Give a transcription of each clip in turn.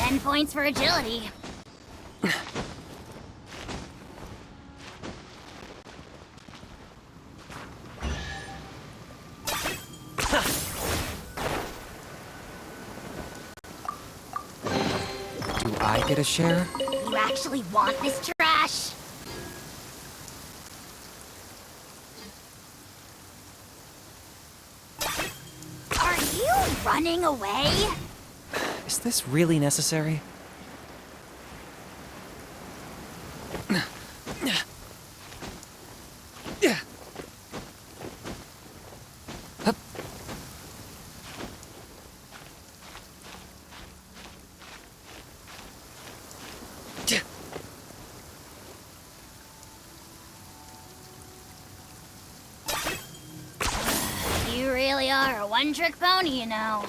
10 points for agility. Do I get a share? You actually want this trash? Are you running away? Is this really necessary? You really are a one-trick pony, you know.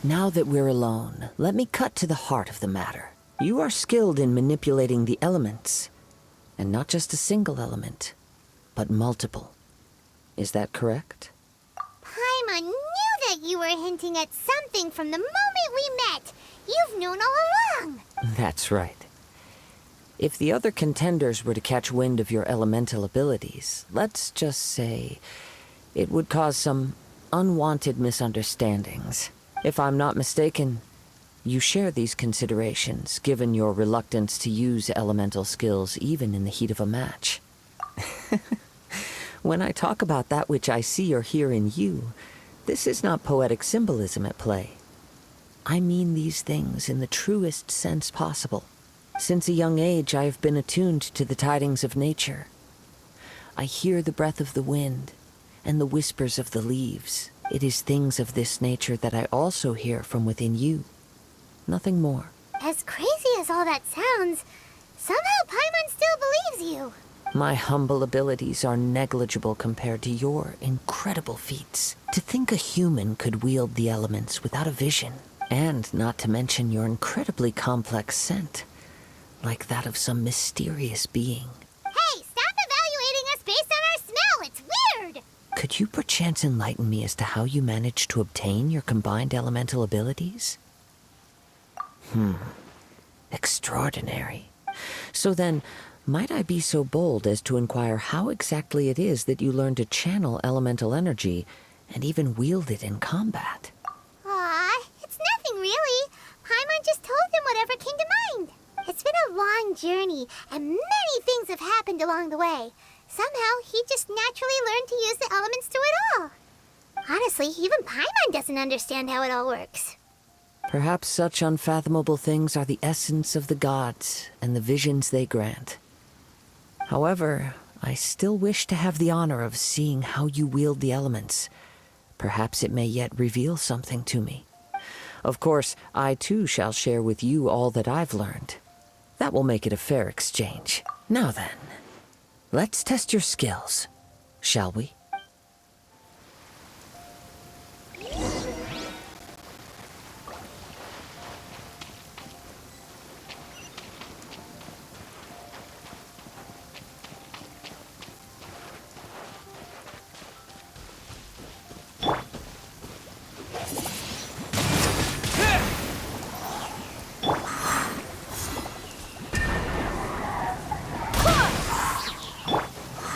Now that we're alone, let me cut to the heart of the matter. You are skilled in manipulating the elements. And not just a single element, but multiple. Is that correct? Paimon knew that you were hinting at something from the moment we met. You've known all along. That's right. If the other contenders were to catch wind of your elemental abilities, let's just say it would cause some unwanted misunderstandings. If I'm not mistaken, you share these considerations, given your reluctance to use elemental skills even in the heat of a match. When I talk about that which I see or hear in you, this is not poetic symbolism at play. I mean these things in the truest sense possible. Since a young age, I have been attuned to the tidings of nature. I hear the breath of the wind and the whispers of the leaves. It is things of this nature that I also hear from within you. Nothing more. As crazy as all that sounds, somehow Paimon still believes you. My humble abilities are negligible compared to your incredible feats. To think a human could wield the elements without a vision, and not to mention your incredibly complex scent, like that of some mysterious being. Hey, stop evaluating us based on our smell. It's weird. Could you perchance enlighten me as to how you managed to obtain your combined elemental abilities? Extraordinary. So then, might I be so bold as to inquire how exactly it is that you learned to channel elemental energy and even wield it in combat? Aw, it's nothing really. Paimon just told him whatever came to mind. It's been a long journey, and many things have happened along the way. Somehow, he just naturally learned to use the elements through it all. Honestly, even Paimon doesn't understand how it all works. Perhaps such unfathomable things are the essence of the gods and the visions they grant. However, I still wish to have the honor of seeing how you wield the elements. Perhaps it may yet reveal something to me. Of course, I too shall share with you all that I've learned. That will make it a fair exchange. Now then, let's test your skills, shall we?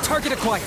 Target acquired.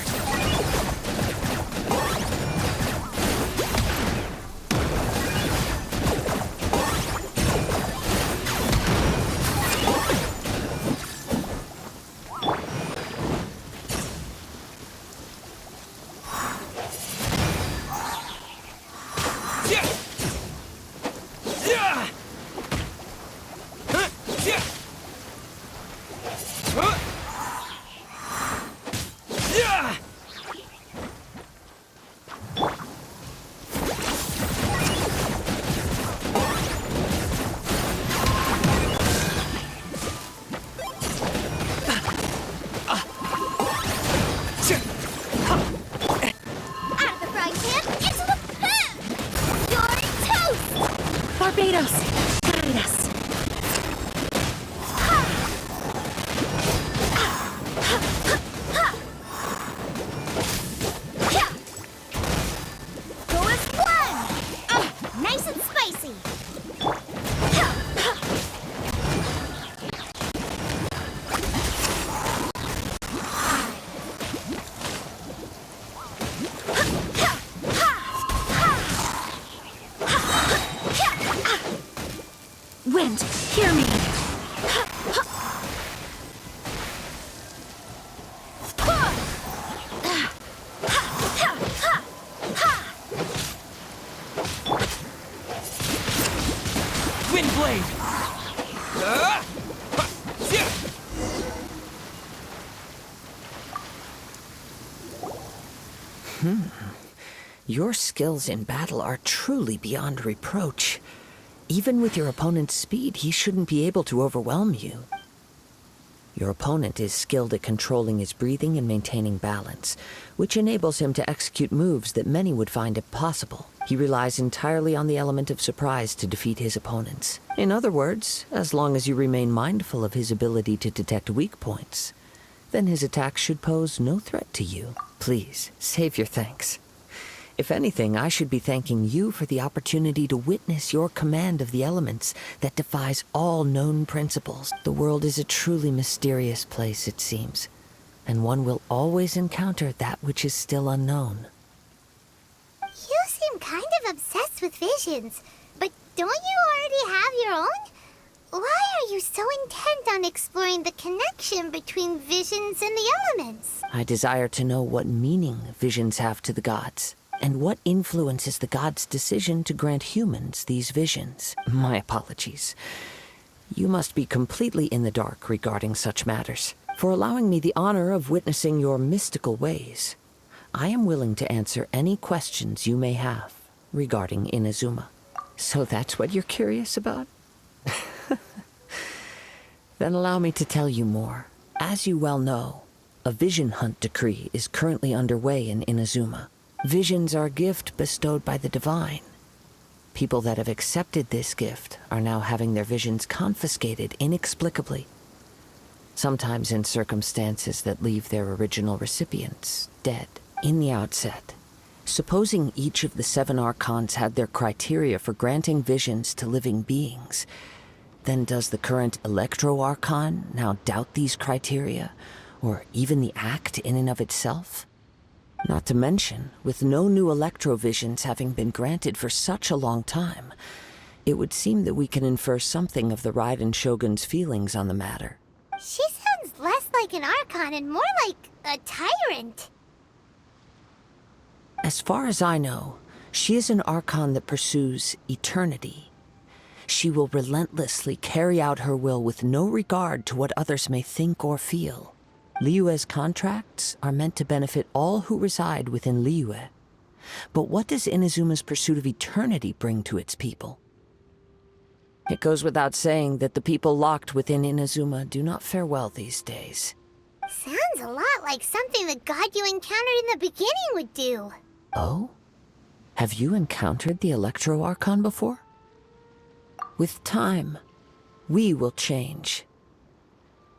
Your skills in battle are truly beyond reproach. Even with your opponent's speed, he shouldn't be able to overwhelm you. Your opponent is skilled at controlling his breathing and maintaining balance, which enables him to execute moves that many would find impossible. He relies entirely on the element of surprise to defeat his opponents. In other words, as long as you remain mindful of his ability to detect weak points, then his attacks should pose no threat to you. Please, save your thanks. If anything, I should be thanking you for the opportunity to witness your command of the elements that defies all known principles. The world is a truly mysterious place, it seems, and one will always encounter that which is still unknown. You seem kind of obsessed with visions, but don't you already have your own? Why are you so intent on exploring the connection between visions and the elements? I desire to know what meaning visions have to the gods, and what influences the gods' decision to grant humans these visions. My apologies. You must be completely in the dark regarding such matters. For allowing me the honor of witnessing your mystical ways, I am willing to answer any questions you may have regarding Inazuma. So that's what you're curious about? Then allow me to tell you more. As you well know, a vision hunt decree is currently underway in Inazuma. Visions are a gift bestowed by the divine. People that have accepted this gift are now having their visions confiscated inexplicably, sometimes in circumstances that leave their original recipients dead. In the outset, supposing each of the 7 archons had their criteria for granting visions to living beings, then does the current Electro Archon now doubt these criteria, or even the act in and of itself? Not to mention, with no new electrovisions having been granted for such a long time, it would seem that we can infer something of the Raiden Shogun's feelings on the matter. She sounds less like an Archon and more like a tyrant. As far as I know, she is an Archon that pursues eternity. She will relentlessly carry out her will with no regard to what others may think or feel. Liyue's contracts are meant to benefit all who reside within Liyue. But what does Inazuma's pursuit of eternity bring to its people? It goes without saying that the people locked within Inazuma do not fare well these days. Sounds a lot like something the god you encountered in the beginning would do. Oh? Have you encountered the Electro Archon before? With time, we will change.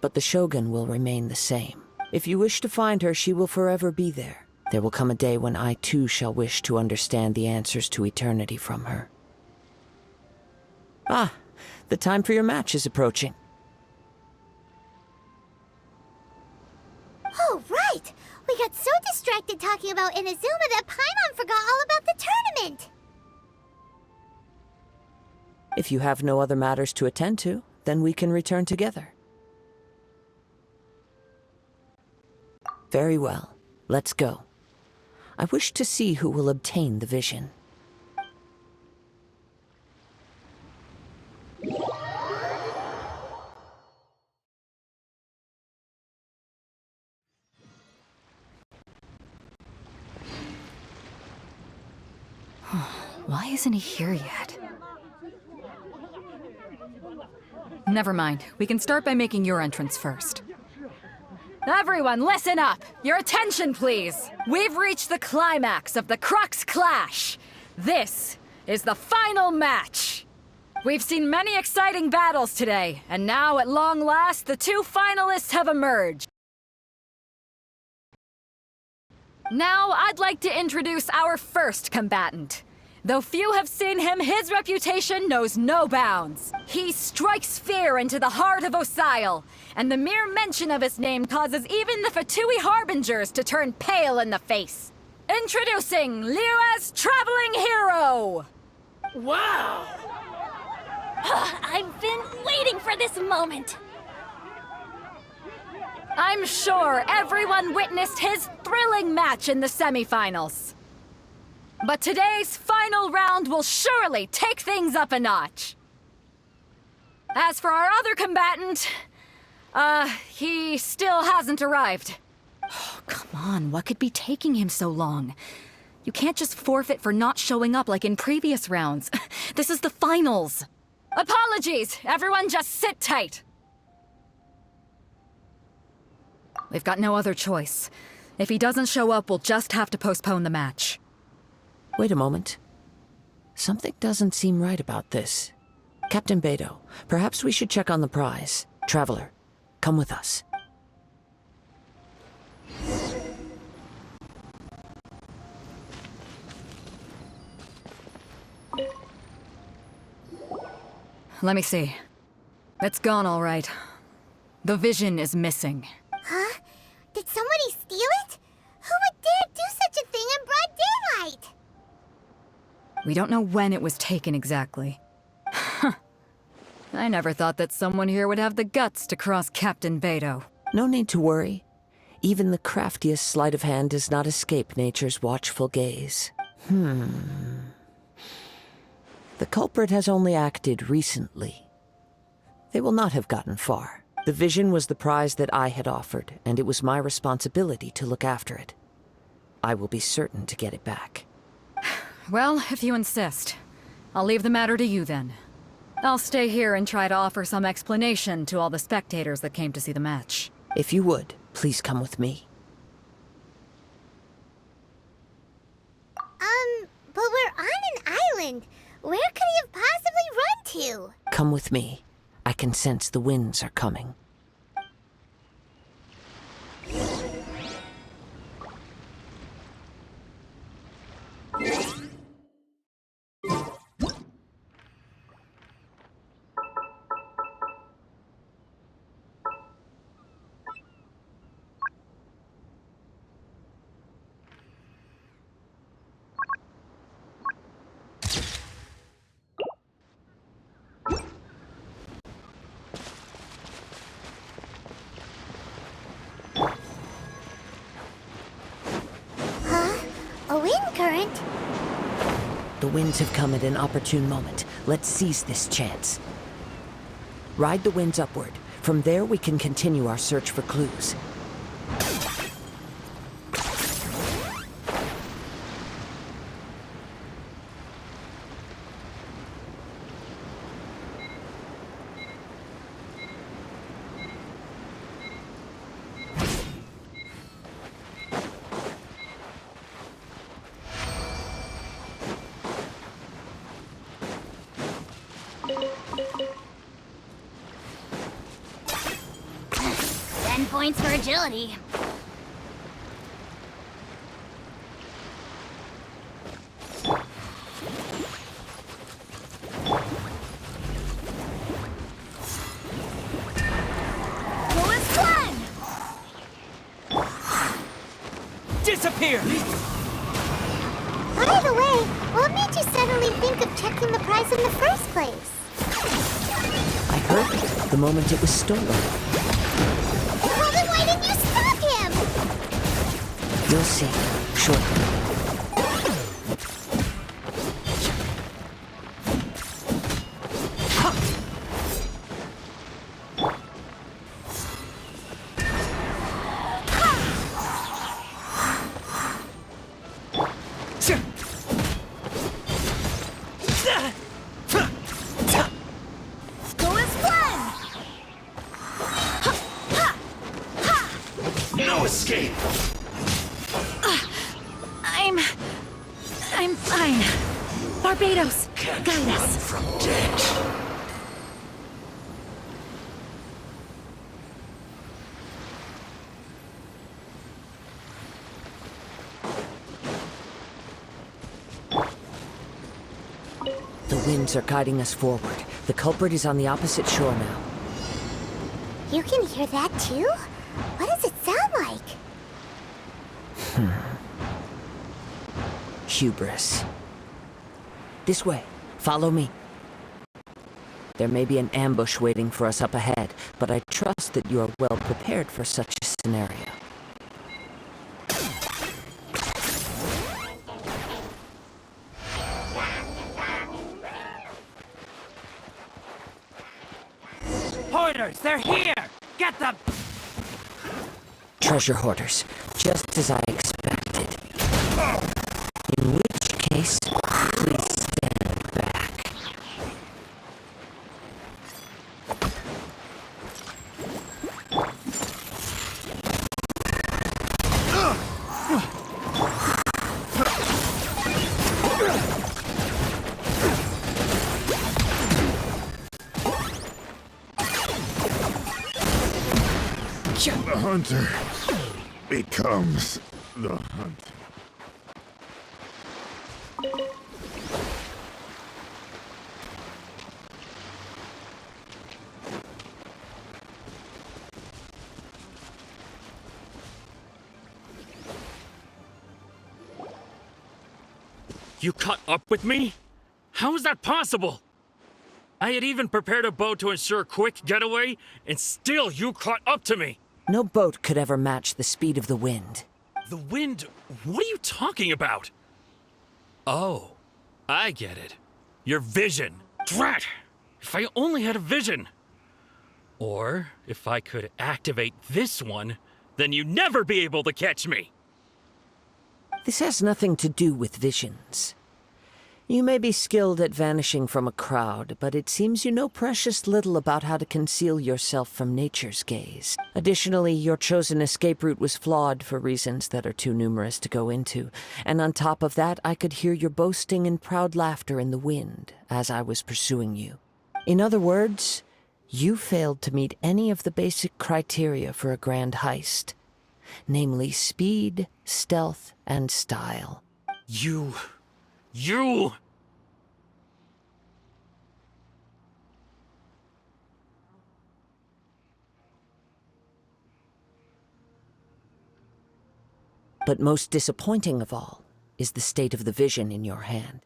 But the Shogun will remain the same. If you wish to find her, she will forever be there. There will come a day when I too shall wish to understand the answers to eternity from her. Ah, the time for your match is approaching. Oh, right! We got so distracted talking about Inazuma that Paimon forgot all about the tournament! If you have no other matters to attend to, then we can return together. Very well. Let's go. I wish to see who will obtain the vision. Why isn't he here yet? Never mind. We can start by making your entrance first. Everyone, listen up! Your attention, please! We've reached the climax of the Crux Clash! This is the final match! We've seen many exciting battles today, and now, at long last, the 2 finalists have emerged. Now, I'd like to introduce our first combatant. Though few have seen him, his reputation knows no bounds. He strikes fear into the heart of Osile, and the mere mention of his name causes even the Fatui Harbingers to turn pale in the face. Introducing Liyue's traveling hero! Wow! I've been waiting for this moment! I'm sure everyone witnessed his thrilling match in the semifinals. But today's final round will surely take things up a notch. As for our other combatant, he still hasn't arrived. Come on, what could be taking him so long? You can't just forfeit for not showing up like in previous rounds. This is the finals. Apologies! Everyone just sit tight! We've got no other choice. If he doesn't show up, we'll just have to postpone the match. Wait a moment. Something doesn't seem right about this. Captain Beto, perhaps we should check on the prize. Traveler, come with us. Let me see. It's gone all right. The vision is missing. Huh? Did somebody steal it? Who would dare do such a thing in broad daylight? We don't know when it was taken exactly. I never thought that someone here would have the guts to cross Captain Beto. No need to worry. Even the craftiest sleight of hand does not escape nature's watchful gaze. The culprit has only acted recently. They will not have gotten far. The vision was the prize that I had offered, and it was my responsibility to look after it. I will be certain to get it back. Well, if you insist. I'll leave the matter to you then. I'll stay here and try to offer some explanation to all the spectators that came to see the match. If you would, please come with me. But we're on an island. Where could he have possibly run to? Come with me. I can sense the winds are coming. A wind current? The winds have come at an opportune moment. Let's seize this chance. Ride the winds upward. From there, we can continue our search for clues. Points for agility. Disappear! By the way, what made you suddenly think of checking the prize in the first place? I heard it the moment it was stolen. Well, then why didn't you stop him? You'll see shortly. No escape! I'm fine. Barbados, Can't guide run us. from death. The winds are guiding us forward. The culprit is on the opposite shore now. You can hear that too? What does it sound like? Hubris. This way. Follow me. There may be an ambush waiting for us up ahead, but I trust that you are well prepared for such a scenario. Hoarders, they're here! Get them! treasure hoarders, just as I expected. In which case, please stand back. The hunter becomes the hunt. You caught up with me? How is that possible? I had even prepared a boat to ensure a quick getaway, and still you caught up to me! No boat could ever match the speed of the wind. The wind? What are you talking about? Oh, I get it. Your vision. Drat! If I only had a vision! Or, if I could activate this one, then you'd never be able to catch me! This has nothing to do with visions. You may be skilled at vanishing from a crowd, but it seems you know precious little about how to conceal yourself from nature's gaze. Additionally, your chosen escape route was flawed for reasons that are too numerous to go into, and on top of that, I could hear your boasting and proud laughter in the wind as I was pursuing you. In other words, you failed to meet any of the basic criteria for a grand heist, namely speed, stealth, and style. You... But most disappointing of all is the state of the vision in your hand.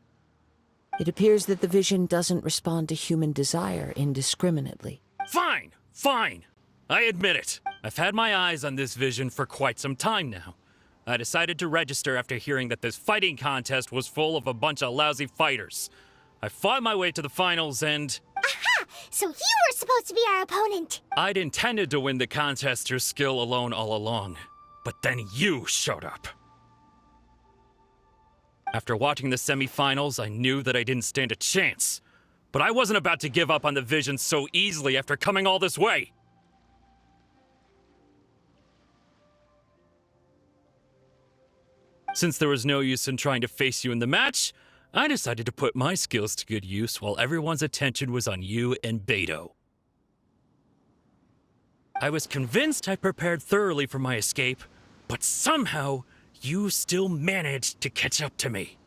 It appears that the vision doesn't respond to human desire indiscriminately. Fine, fine. I admit it. I've had my eyes on this vision for quite some time now. I decided to register after hearing that this fighting contest was full of a bunch of lousy fighters. I fought my way to the finals and... Aha! So you were supposed to be our opponent! I'd intended to win the contest through skill alone all along. But then you showed up. After watching the semifinals, I knew that I didn't stand a chance. But I wasn't about to give up on the vision so easily after coming all this way. Since there was no use in trying to face you in the match, I decided to put my skills to good use while everyone's attention was on you and Beto. I was convinced I prepared thoroughly for my escape, but somehow you still managed to catch up to me.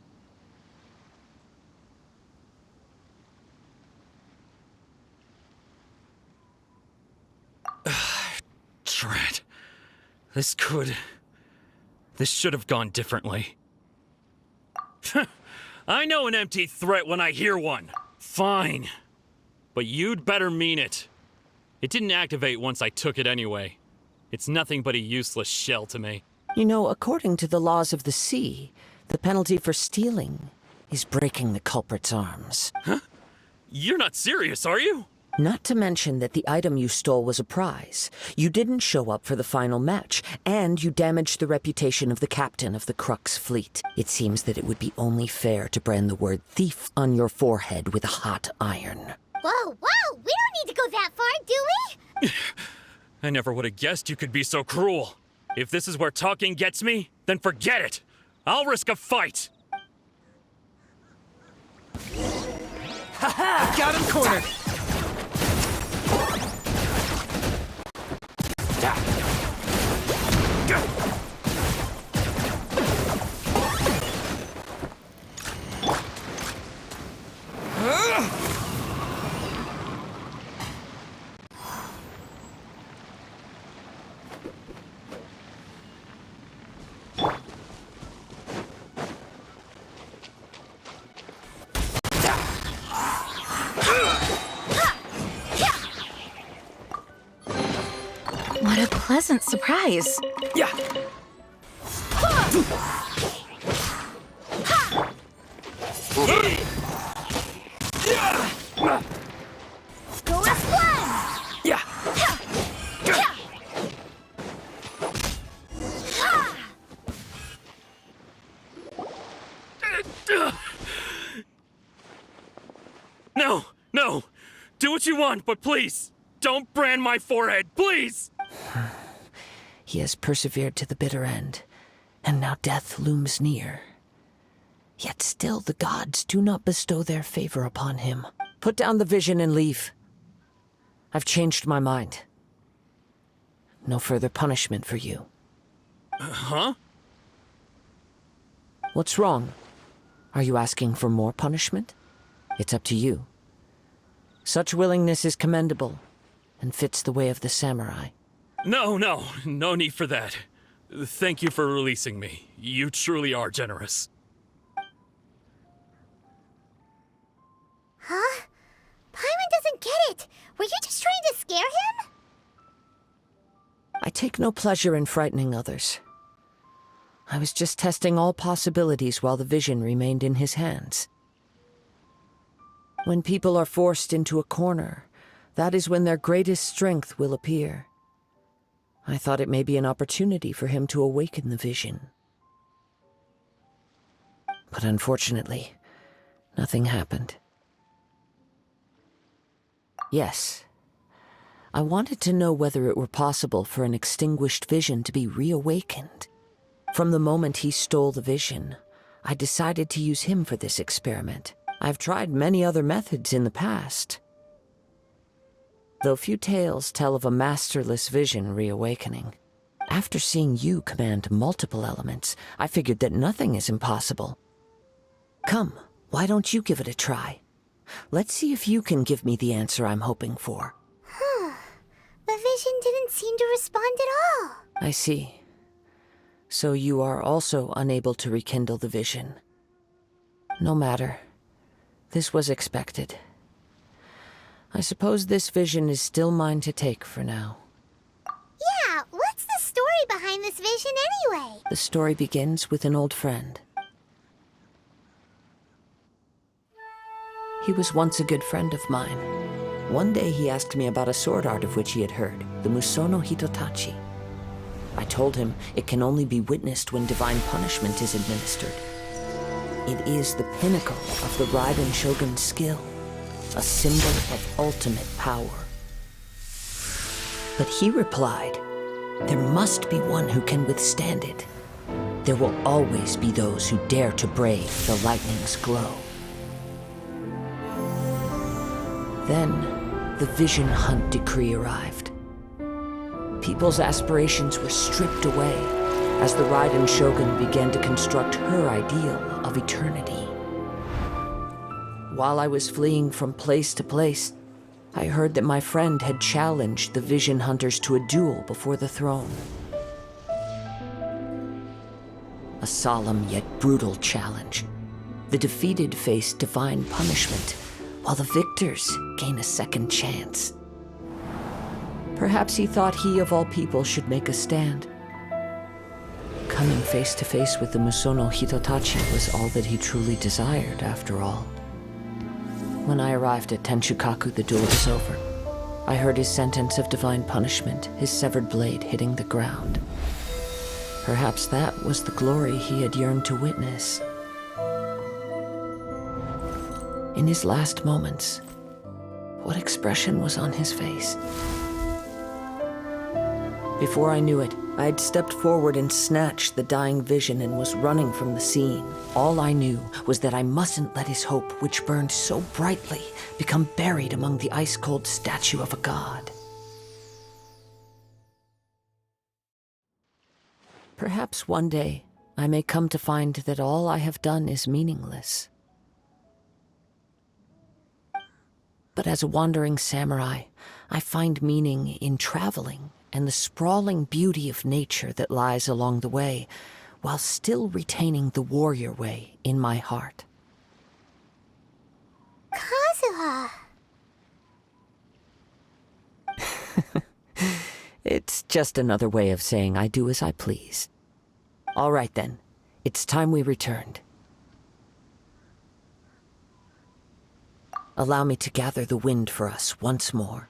Drat. This should have gone differently. I know an empty threat when I hear one. Fine. But you'd better mean it. It didn't activate once I took it anyway. It's nothing but a useless shell to me. You know, according to the laws of the sea, the penalty for stealing is breaking the culprit's arms. Huh? You're not serious, are you? Not to mention that the item you stole was a prize. You didn't show up for the final match, and you damaged the reputation of the captain of the Crux fleet. It seems that it would be only fair to brand the word thief on your forehead with a hot iron. Whoa, whoa! We don't need to go that far, do we? I never would have guessed you could be so cruel. If this is where talking gets me, then forget it. I'll risk a fight. Haha! Got him cornered! What a pleasant surprise. Yeah! Go as one! Yeah! what you want, but please, don't brand my forehead, please! He has persevered to the bitter end, and now death looms near. Yet still the gods do not bestow their favor upon him. Put down the vision and leave. I've changed my mind. No further punishment for you. Huh? What's wrong? Are you asking for more punishment? It's up to you. Such willingness is commendable, and fits the way of the samurai. No need for that. Thank you for releasing me. You truly are generous. Huh? Paimon doesn't get it. Were you just trying to scare him? I take no pleasure in frightening others. I was just testing all possibilities while the vision remained in his hands. When people are forced into a corner, that is when their greatest strength will appear. I thought it may be an opportunity for him to awaken the vision. But unfortunately, nothing happened. Yes, I wanted to know whether it were possible for an extinguished vision to be reawakened. From the moment he stole the vision, I decided to use him for this experiment. I've tried many other methods in the past, though few tales tell of a masterless vision reawakening. After seeing you command multiple elements, I figured that nothing is impossible. Come, why don't you give it a try? Let's see if you can give me the answer I'm hoping for. The vision didn't seem to respond at all. I see. So you are also unable to rekindle the vision. No matter. This was expected. I suppose this vision is still mine to take for now. Yeah, what's the story behind this vision anyway? The story begins with an old friend. He was once a good friend of mine. One day he asked me about a sword art of which he had heard, the Musono Hitotachi. I told him it can only be witnessed when divine punishment is administered. It is the pinnacle of the Raiden Shogun's skill, a symbol of ultimate power. But he replied, there must be one who can withstand it. There will always be those who dare to brave the lightning's glow. Then, the Vision Hunt decree arrived. People's aspirations were stripped away as the Raiden Shogun began to construct her ideal of eternity. While I was fleeing from place to place, I heard that my friend had challenged the Vision Hunters to a duel before the throne. A solemn yet brutal challenge. The defeated face divine punishment, while the victors gain a second chance. Perhaps he thought he of all people should make a stand. Coming face to face with the Musono Hitotachi was all that he truly desired, after all. When I arrived at Tenshukaku, the duel was over. I heard his sentence of divine punishment, his severed blade hitting the ground. Perhaps that was the glory he had yearned to witness. In his last moments, what expression was on his face? Before I knew it, I had stepped forward and snatched the dying vision and was running from the scene. All I knew was that I mustn't let his hope, which burned so brightly, become buried among the ice-cold statue of a god. Perhaps one day, I may come to find that all I have done is meaningless. But as a wandering samurai, I find meaning in traveling and the sprawling beauty of nature that lies along the way, while still retaining the warrior way in my heart. Kazuha! It's just another way of saying I do as I please. All right then, it's time we returned. Allow me to gather the wind for us once more.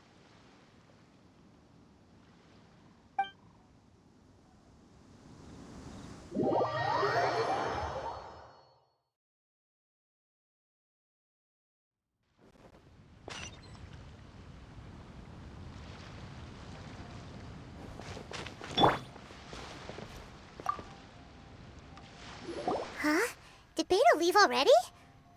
Already?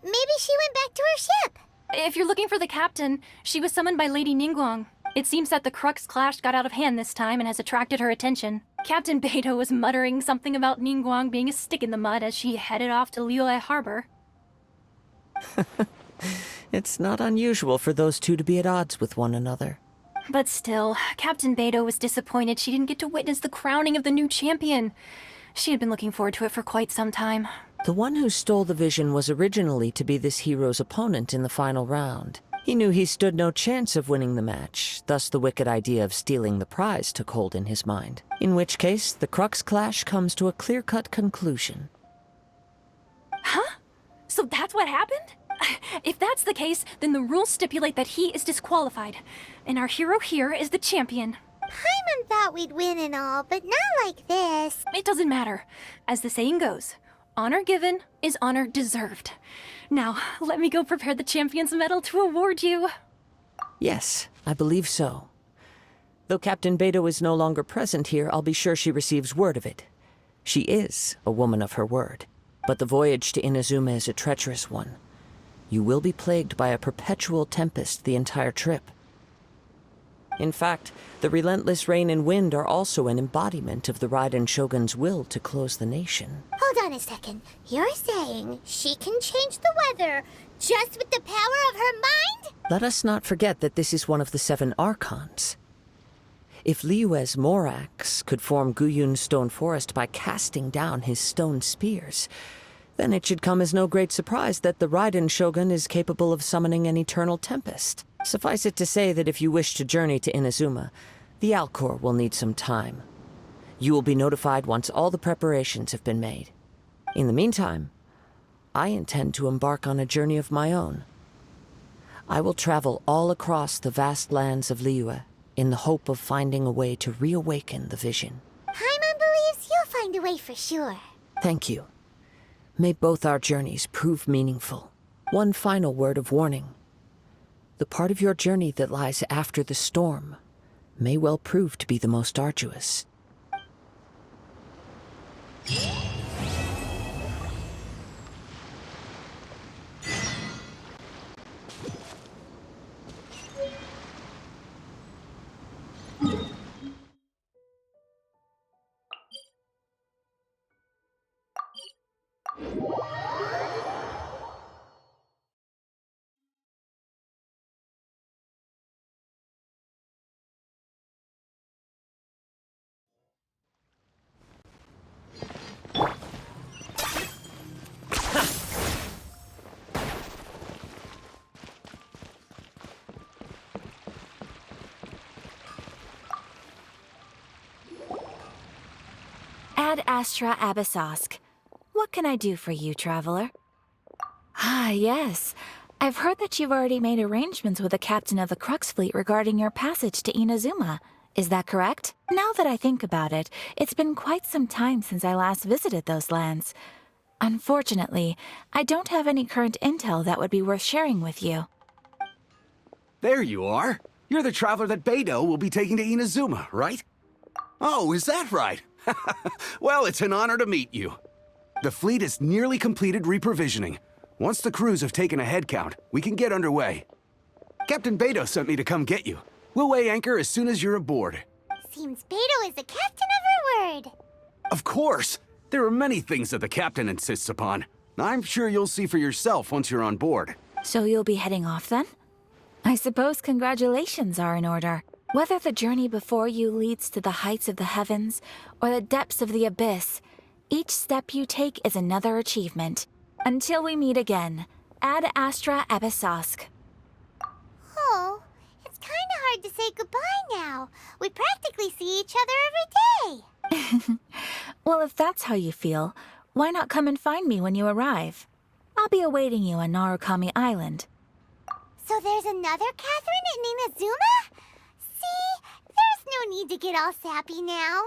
Maybe she went back to her ship. If you're looking for the captain, she was summoned by Lady Ningguang. It seems that the Crux clash got out of hand this time and has attracted her attention. Captain Beidou was muttering something about Ningguang being a stick in the mud as she headed off to Liyue Harbor. It's not unusual for those two to be at odds with one another. But still, Captain Beidou was disappointed she didn't get to witness the crowning of the new champion. She had been looking forward to it for quite some time. The one who stole the vision was originally to be this hero's opponent in the final round. He knew he stood no chance of winning the match, thus the wicked idea of stealing the prize took hold in his mind. In which case, the Crux clash comes to a clear-cut conclusion. Huh? So that's what happened? If that's the case, then the rules stipulate that he is disqualified, and our hero here is the champion. Paimon thought we'd win and all, but not like this. It doesn't matter. As the saying goes, honor given is honor deserved. Now, let me go prepare the champion's medal to award you. Yes, I believe so. Though Captain Beidou is no longer present here, I'll be sure she receives word of it. She is a woman of her word. But the voyage to Inazuma is a treacherous one. You will be plagued by a perpetual tempest the entire trip. In fact, the relentless rain and wind are also an embodiment of the Raiden Shogun's will to close the nation. Hold on a second. You're saying she can change the weather just with the power of her mind? Let us not forget that this is one of the 7 Archons. If Liyue's Morax could form Guyun's stone forest by casting down his stone spears, then it should come as no great surprise that the Raiden Shogun is capable of summoning an eternal tempest. Suffice it to say that if you wish to journey to Inazuma, the Alcor will need some time. You will be notified once all the preparations have been made. In the meantime, I intend to embark on a journey of my own. I will travel all across the vast lands of Liyue in the hope of finding a way to reawaken the vision. Paimon believes you'll find a way for sure. Thank you. May both our journeys prove meaningful. One final word of warning. The part of your journey that lies after the storm may well prove to be the most arduous. Ad Astra Abyssosk. What can I do for you, traveler? Ah, yes. I've heard that you've already made arrangements with the captain of the Crux fleet regarding your passage to Inazuma. Is that correct? Now that I think about it, it's been quite some time since I last visited those lands. Unfortunately, I don't have any current intel that would be worth sharing with you. There you are. You're the traveler that Beidou will be taking to Inazuma, right? Oh, is that right? Well, it's an honor to meet you. The fleet is nearly completed reprovisioning. Once the crews have taken a head count, we can get underway. Captain Beidou sent me to come get you. We'll weigh anchor as soon as you're aboard. Seems Beidou is the captain of her word. Of course! There are many things that the captain insists upon. I'm sure you'll see for yourself once you're on board. So you'll be heading off then? I suppose congratulations are in order. Whether the journey before you leads to the heights of the heavens or the depths of the abyss, each step you take is another achievement. Until we meet again, Ad Astra Abyssosk. Oh, it's kind of hard to say goodbye now. We practically see each other every day. Well, if that's how you feel, why not come and find me when you arrive? I'll be awaiting you on Narukami Island. So there's another Catherine in Inazuma? See, there's no need to get all sappy now.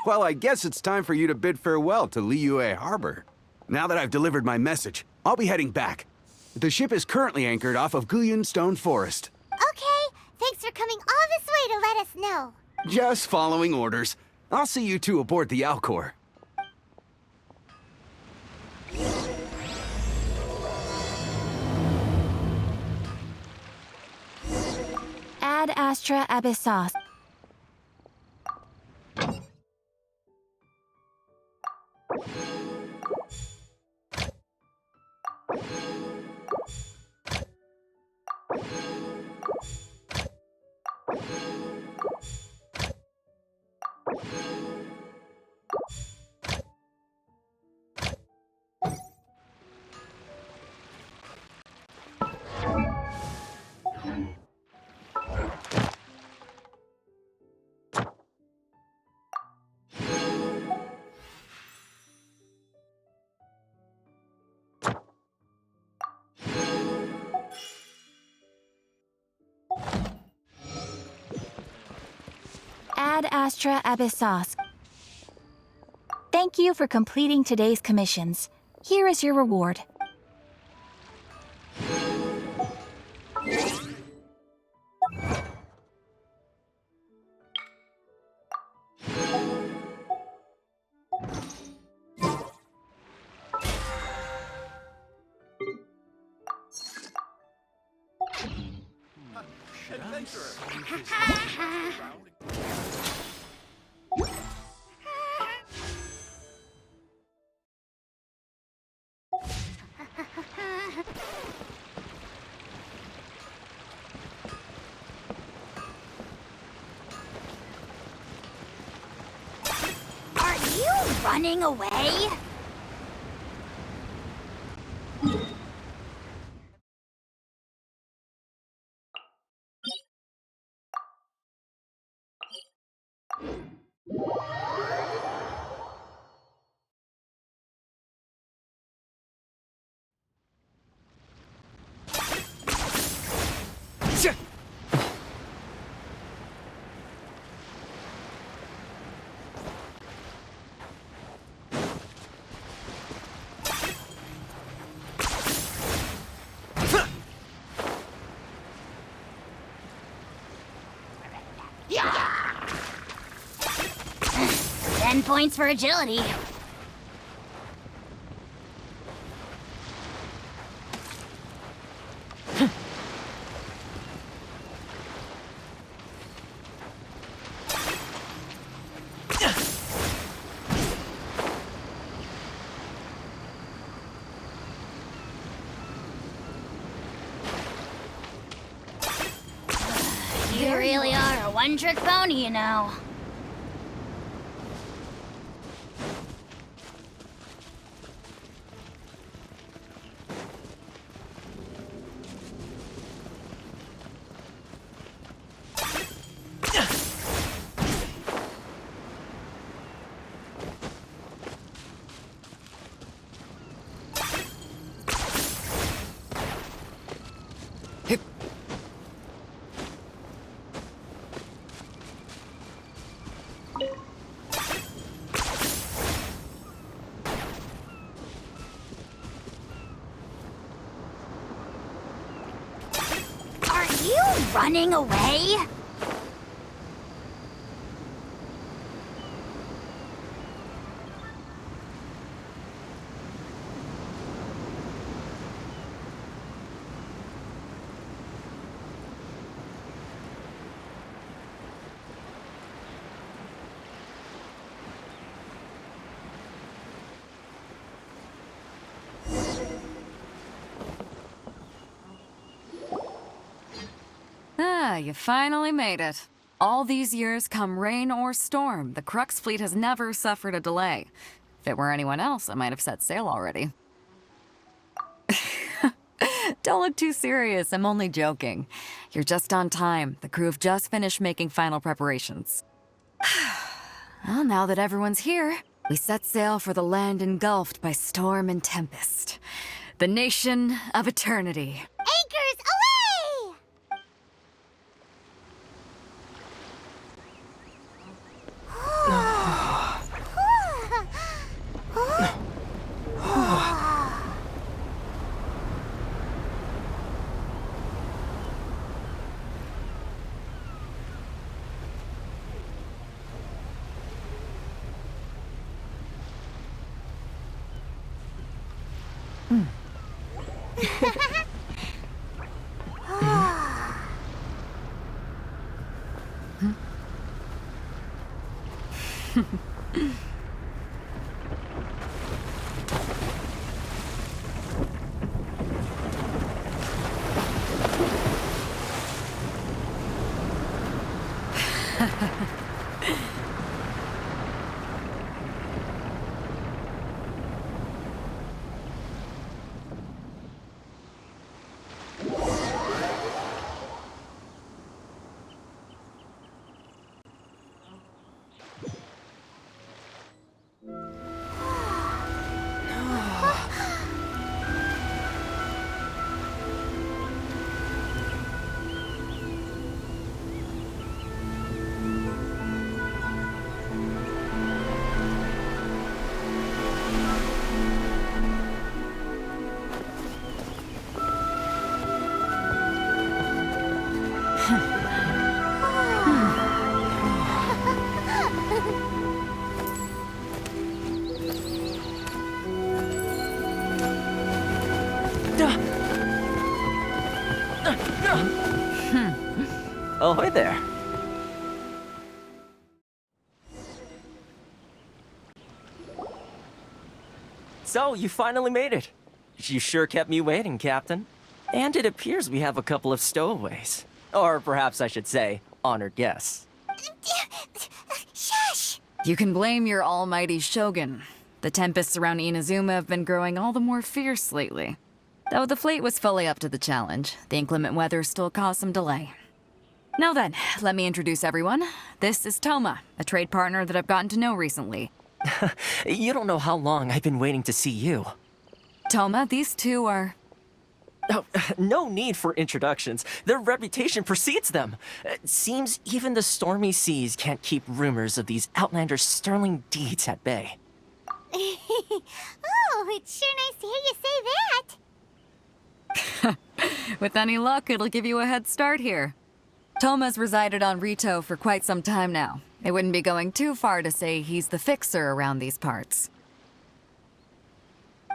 Well, I guess it's time for you to bid farewell to Liyue Harbor. Now that I've delivered my message, I'll be heading back. The ship is currently anchored off of Guyun Stone Forest. Okay, thanks for coming all this way to let us know. Just following orders. I'll see you two aboard the Alcor. Ad Astra Abyssos. Ad Astra Abyssos. Thank you for completing today's commissions. Here is your reward. Are you running away? Ch- 10 points for agility. You really are a one-trick pony, you know. Are you running away? Ah, you finally made it. All these years, come rain or storm, the Crux fleet has never suffered a delay. If it were anyone else, I might have set sail already. Don't look too serious, I'm only joking. You're just on time. The crew have just finished making final preparations. Well, now that everyone's here, we set sail for the land engulfed by storm and tempest. The nation of eternity. Anchors away! Ahoy there. So, you finally made it. You sure kept me waiting, Captain. And it appears we have a couple of stowaways. Or perhaps I should say, honored guests. Shush! You can blame your almighty Shogun. The tempests around Inazuma have been growing all the more fierce lately. Though the fleet was fully up to the challenge, the inclement weather still caused some delay. Now then, let me introduce everyone. This is Toma, a trade partner that I've gotten to know recently. You don't know how long I've been waiting to see you. Toma, these two are... Oh, no need for introductions. Their reputation precedes them. Seems even the stormy seas can't keep rumors of these outlanders' sterling deeds at bay. Oh, it's sure nice to hear you say that. With any luck, it'll give you a head start here. Toma's resided on Rito for quite some time now. It wouldn't be going too far to say he's the fixer around these parts.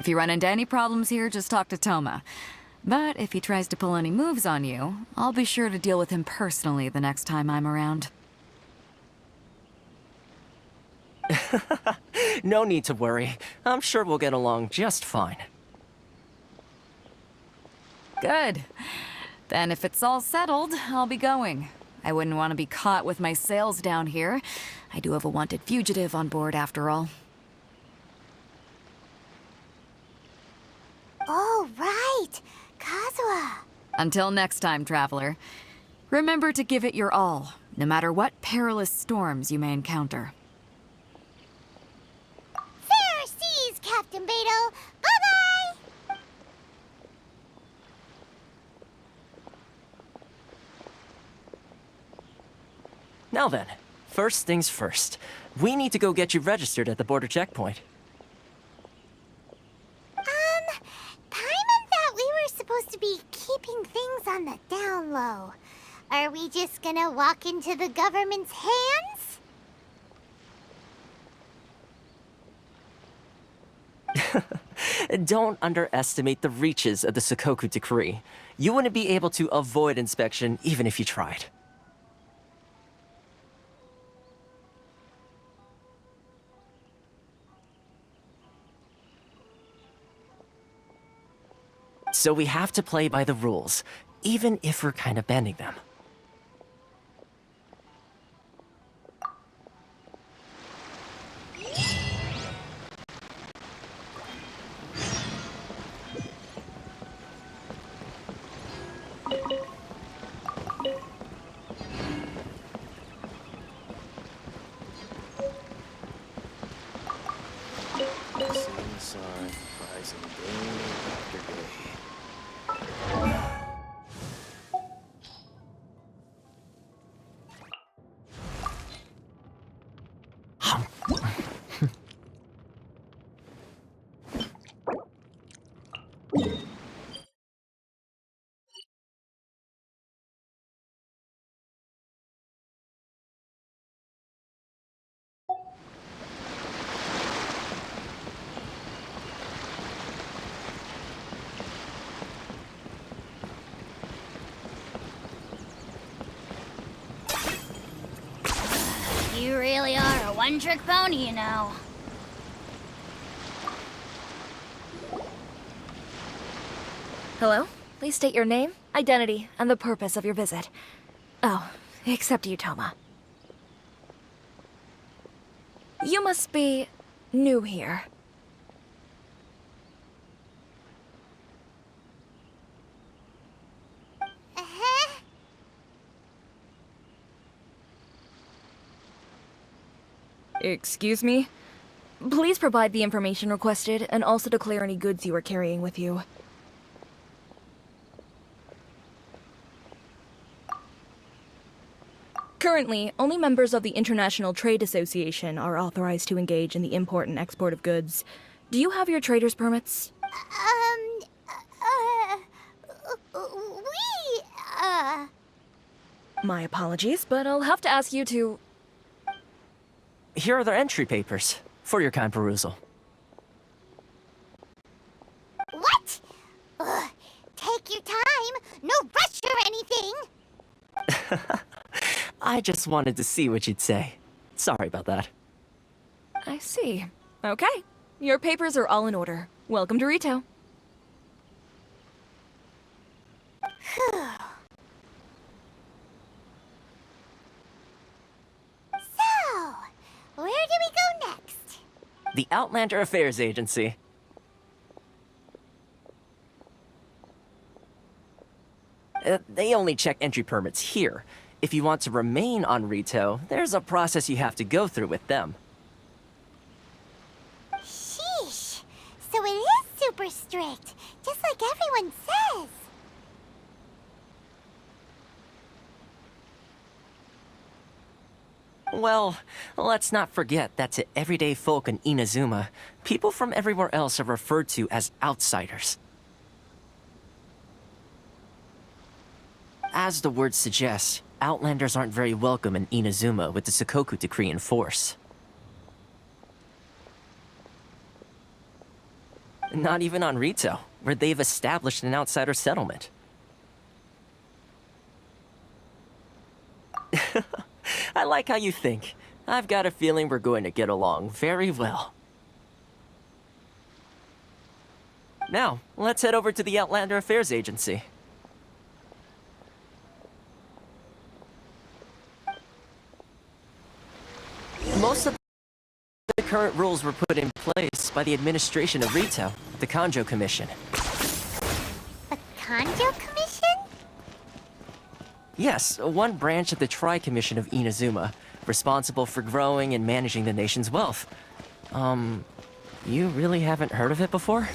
If you run into any problems here, just talk to Toma. But if he tries to pull any moves on you, I'll be sure to deal with him personally the next time I'm around. No need to worry. I'm sure we'll get along just fine. Good. Then if it's all settled, I'll be going. I wouldn't want to be caught with my sails down here. I do have a wanted fugitive on board after all. Oh, right. Kazuha. Until next time, traveler. Remember to give it your all, no matter what perilous storms you may encounter. Fair seas, Captain Beto. Bye-bye. Now then, first things first. We need to go get you registered at the border checkpoint. Paimon thought we were supposed to be keeping things on the down low. Are we just gonna walk into the government's hands? Don't underestimate the reaches of the Sakoku Decree. You wouldn't be able to avoid inspection even if you tried. So we have to play by the rules, even if we're kind of bending them. You really are a one-trick pony, you know. Hello? Please state your name, identity, and the purpose of your visit. Oh, except you, Toma. You must be new here. Excuse me? Please provide the information requested, and also declare any goods you are carrying with you. Currently, only members of the International Trade Association are authorized to engage in the import and export of goods. Do you have your trader's permits? My apologies, but I'll have to ask you to... Here are their entry papers, for your kind perusal. What? Ugh, take your time. No rush or anything. I just wanted to see what you'd say. Sorry about that. I see. Okay. Your papers are all in order. Welcome to Rito. So, where do we go next? The Outlander Affairs Agency. They only check entry permits here. If you want to remain on Rito, there's a process you have to go through with them. Sheesh. So it is super strict, just like everyone says. Well, let's not forget that to everyday folk in Inazuma, people from everywhere else are referred to as outsiders. As the word suggests, Outlanders aren't very welcome in Inazuma with the Sakoku Decree in force. Not even on Rito, where they've established an outsider settlement. I like how you think. I've got a feeling we're going to get along very well. Now, let's head over to the Outlander Affairs Agency. Most of the current rules were put in place by the administration of Rito, the Kanjo Commission. The Kanjo Commission? Yes, one branch of the Tri-Commission of Inazuma, responsible for growing and managing the nation's wealth. You really haven't heard of it before?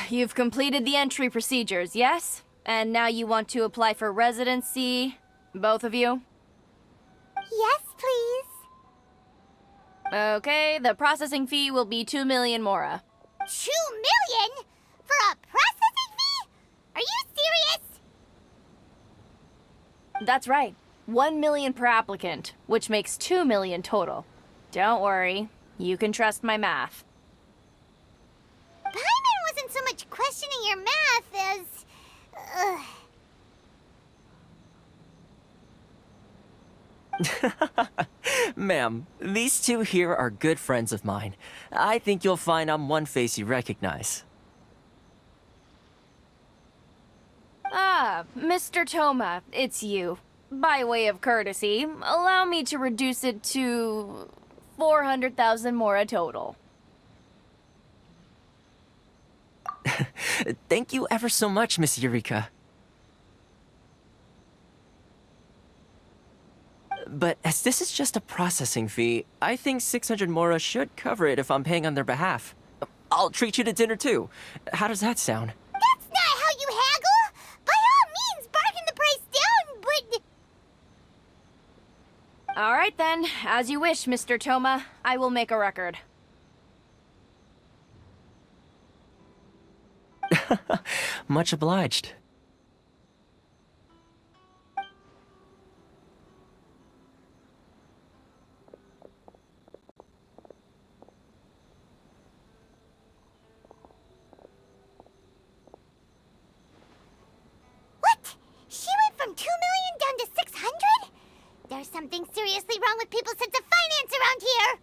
You've completed the entry procedures, yes? And now you want to apply for residency? Both of you? Yes, please. Okay, the processing fee will be 2 million mora. 2 million? For a processing fee? Are you serious? That's right. 1 million per applicant, which makes 2 million total. Don't worry, you can trust my math. Paimon wasn't so much questioning your math as... Ma'am, these two here are good friends of mine. I think you'll find I'm one face you recognize. Ah, Mr. Toma, it's you. By way of courtesy, allow me to reduce it to 400,000 mora total. Thank you ever so much, Miss Eureka. But as this is just a processing fee, I think 600 mora should cover it if I'm paying on their behalf. I'll treat you to dinner too. How does that sound? That's not how you haggle! By all means, bargain the price down, but... All right then, as you wish, Mr. Toma. I will make a record. Much obliged. What? She went from 2 million down to 600? There's something seriously wrong with people's sense of finance around here!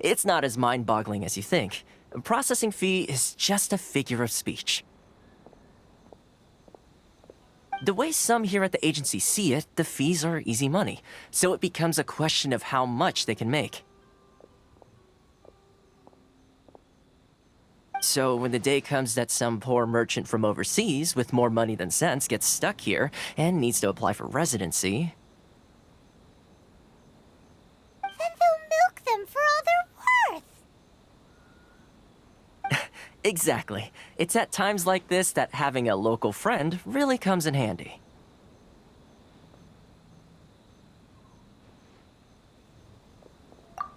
It's not as mind-boggling as you think. Processing fee is just a figure of speech. The way some here at the agency see it, the fees are easy money, so it becomes a question of how much they can make. So when the day comes that some poor merchant from overseas with more money than sense gets stuck here and needs to apply for residency... Then they'll milk them for all they're worth! Exactly. It's at times like this that having a local friend really comes in handy.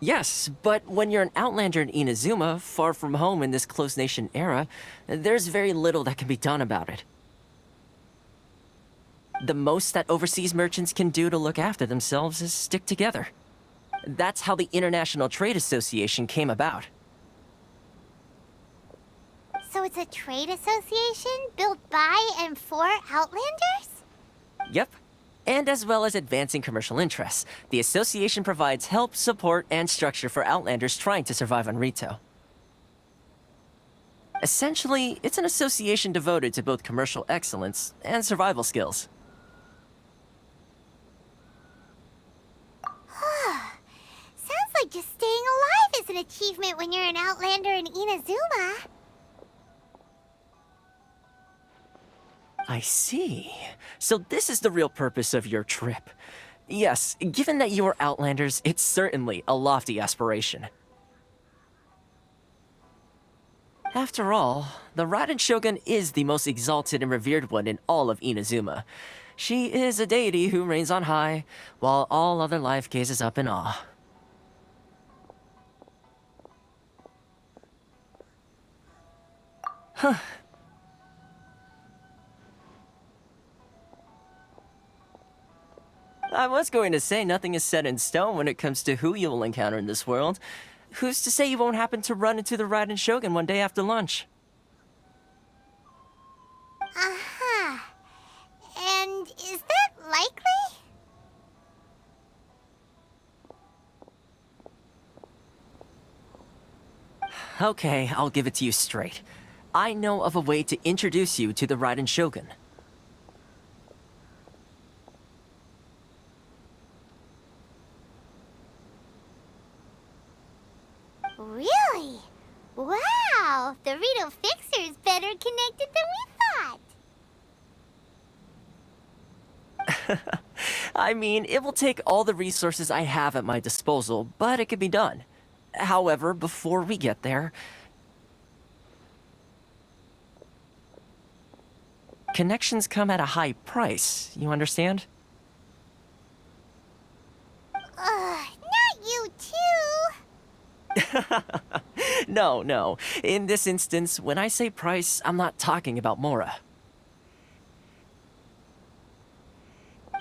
Yes, but when you're an outlander in Inazuma, far from home in this close nation era, there's very little that can be done about it. The most that overseas merchants can do to look after themselves is stick together. That's how the International Trade Association came about. So it's a trade association built by and for Outlanders? Yep. And as well as advancing commercial interests, the association provides help, support, and structure for Outlanders trying to survive on Rito. Essentially, it's an association devoted to both commercial excellence and survival skills. Sounds like just staying alive is an achievement when you're an Outlander in Inazuma. I see. So this is the real purpose of your trip. Yes, given that you are Outlanders, it's certainly a lofty aspiration. After all, the Raiden Shogun is the most exalted and revered one in all of Inazuma. She is a deity who reigns on high, while all other life gazes up in awe. Huh. I was going to say nothing is set in stone when it comes to who you will encounter in this world. Who's to say you won't happen to run into the Raiden Shogun one day after lunch? Uh-huh. And is that likely? Okay, I'll give it to you straight. I know of a way to introduce you to the Raiden Shogun. Really? Wow! The Rito Fixer is better connected than we thought! I mean, it will take all the resources I have at my disposal, but it can be done. However, before we get there... connections come at a high price, you understand? Not you too! No. In this instance, when I say price, I'm not talking about Mora.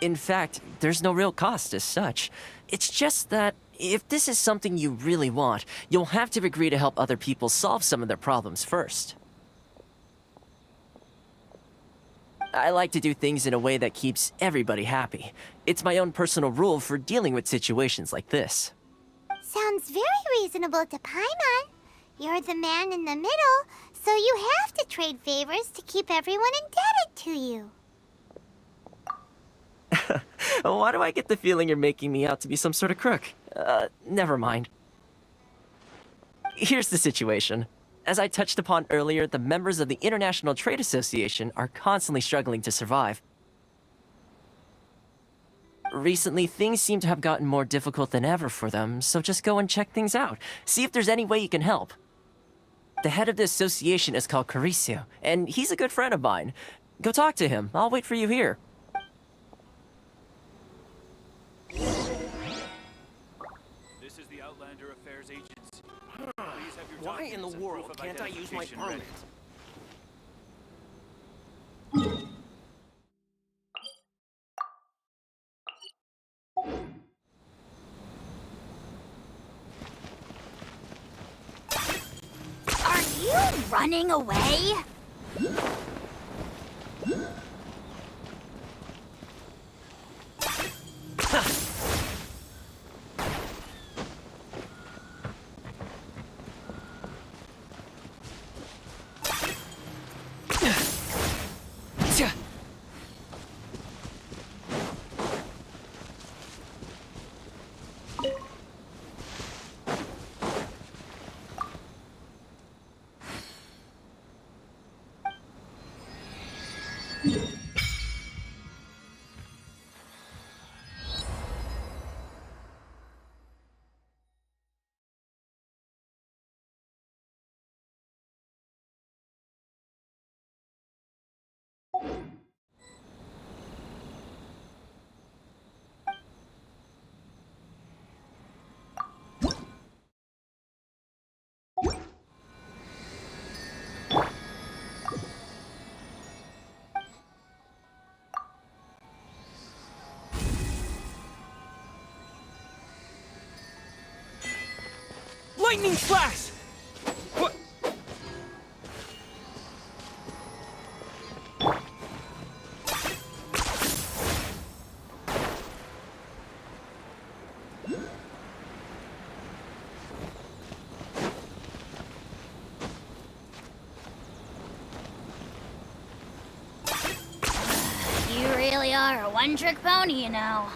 In fact, there's no real cost as such. It's just that, if this is something you really want, you'll have to agree to help other people solve some of their problems first. I like to do things in a way that keeps everybody happy. It's my own personal rule for dealing with situations like this. Sounds very reasonable to Paimon. You're the man in the middle, so you have to trade favors to keep everyone indebted to you. Why do I get the feeling you're making me out to be some sort of crook? Never mind. Here's the situation. As I touched upon earlier, the members of the International Trade Association are constantly struggling to survive. Recently, things seem to have gotten more difficult than ever for them, so just go and check things out. See if there's any way you can help. The head of the association is called Caricio, and he's a good friend of mine. Go talk to him. I'll wait for you here. Why in the world can't I use my permit? Are you running away? Lightning flash! What? You really are a one-trick pony, you know.